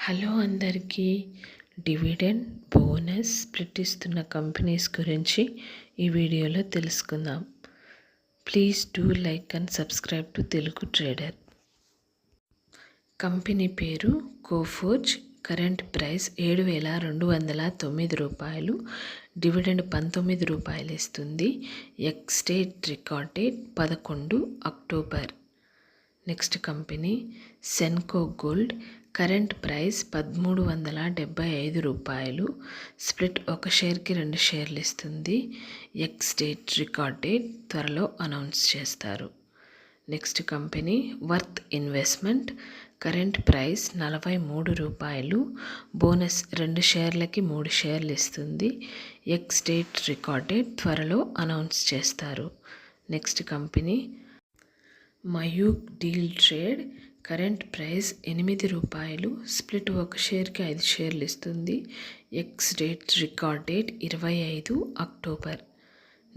Hello అందరికీ. Dividend, bonus, split ఇస్తున్న companies గురించి ఈ వీడియోలో తెలుసుకుందాం. Please do like and subscribe to Telugu trader. Company పేరు కోఫోర్జ్. కరెంట్ ప్రైస్ 7,209 రూపాయలు. డివిడెండ్ 19 రూపాయలు ఇస్తుంది. Ex date record date 11 October. Next company Senco gold. Current price 1375 రూపాయలు. స్ప్లిట్ ఒక షేర్కి 2 షేర్లు ఇస్తుంది. ఎక్స్ డేట్ రికార్డ్ డేట్ త్వరలో అనౌన్స్ చేస్తారు. Next company worth investment. Current price 43 రూపాయలు. బోనస్ 2 షేర్లకి 3 షేర్లు ఇస్తుంది. ఎక్స్ డేట్ రికార్డ్ డేట్ త్వరలో అనౌన్స్ చేస్తారు. Next company Mayuk deal trade. Current price 8 రూపాయలు. స్ప్లిట్ ఒక షేర్కి 5 షేర్లు ఇస్తుంది. Ex date record date 25 October.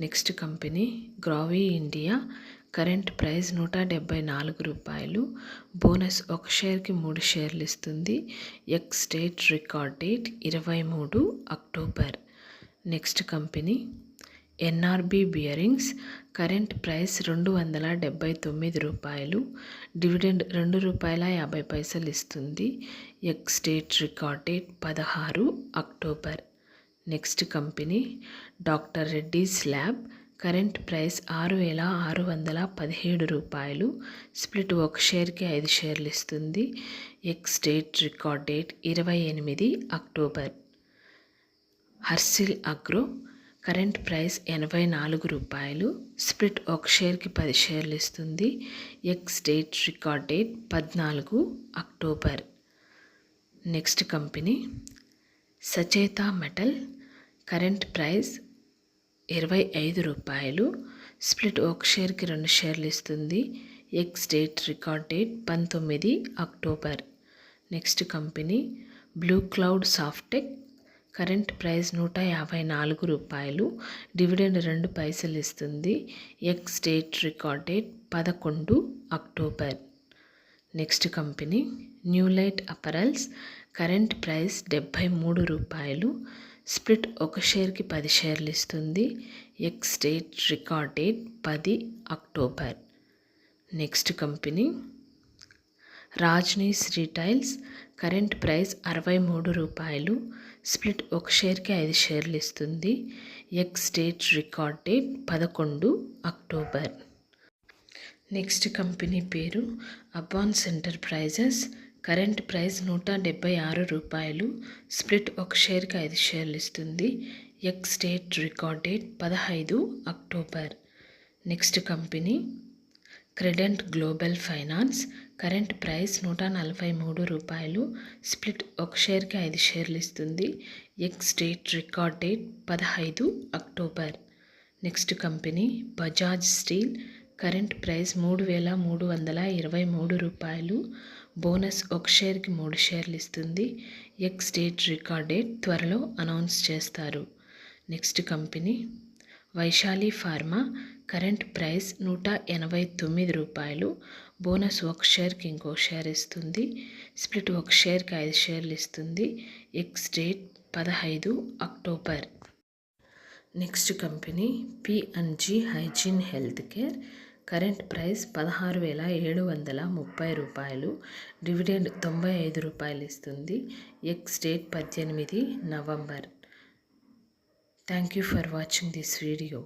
Next company గ్రావీ ఇండియా. కరెంట్ ప్రైస్ 174 రూపాయలు. బోనస్ ఒక షేర్కి 3 షేర్లు ఇస్తుంది. Ex date record date 23 October. Next company NRB bearings. Current price 279 రూపాయలు. డివిడెండ్ 2 రూపాయల 50 పైసలు ఇస్తుంది. Ex date record date 16 October. Next company doctor Reddy's lab. Current price 6,617 రూపాయలు. స్ప్లిట్ ఒక షేర్కి 5 షేర్లు ఇస్తుంది. Ex date record date 28 October. Harsil agro. Current price 84 రూపాయలు. స్ప్లిట్ ఒక షేర్కి 10 షేర్లు ఇస్తుంది. Ex date record date 14 October. Next company Sacheta metal. Current price 25 రూపాయలు. స్ప్లిట్ ఒక షేర్కి 2 షేర్లు ఇస్తుంది. Ex date record date 19 October. Next company blue cloud softech. Current price 154 రూపాయలు. డివిడెండ్ 2 పైసలు ఇస్తుంది. Ex date record date 11 October. Next company new light apparels. Current price 73 రూపాయలు. Split ఒక షేర్కి 10 షేర్లు ఇస్తుంది. Ex date record date 10 October. Next company Rajnish retails. Current price 63 రూపాయలు. Split ఒక షేర్కి 5 షేర్లు ఇస్తుంది. Ex date record date 11 October. Next company పేరు అడ్వాన్స్ ఎంటర్ప్రైజెస్. కరెంట్ ప్రైస్ 176 రూపాయలు. స్ప్లిట్ ఒక షేర్కి 5 షేర్లు ఇస్తుంది. Ex date record date 15 October. Next company credent global finance. Current price 143 రూపాయలు. స్ప్లిట్ ఒక షేర్కి 5 షేర్లు ఇస్తుంది. Ex date record date 15 October. Next company Bajaj steel. Current price 3,323 రూపాయలు. బోనస్ ఒక షేర్కి 3 షేర్లు ఇస్తుంది. ఎక్స్ డేట్ రికార్డ్ డేట్ త్వరలో అనౌన్స్ చేస్తారు. Next company Vaishali pharma. Current price 189 రూపాయలు. బోనస్ ఒక షేర్కి ఇంకో షేర్ ఇస్తుంది. స్ప్లిట్ ఒక షేర్కి 5 షేర్లు ఇస్తుంది. Ex date 15 October. Next company P&G hygiene health care. Current price 16,730 రూపాయలు. డివిడెండ్ 95 రూపాయలు ఇస్తుంది. Ex date 18 November. Thank you for watching this video.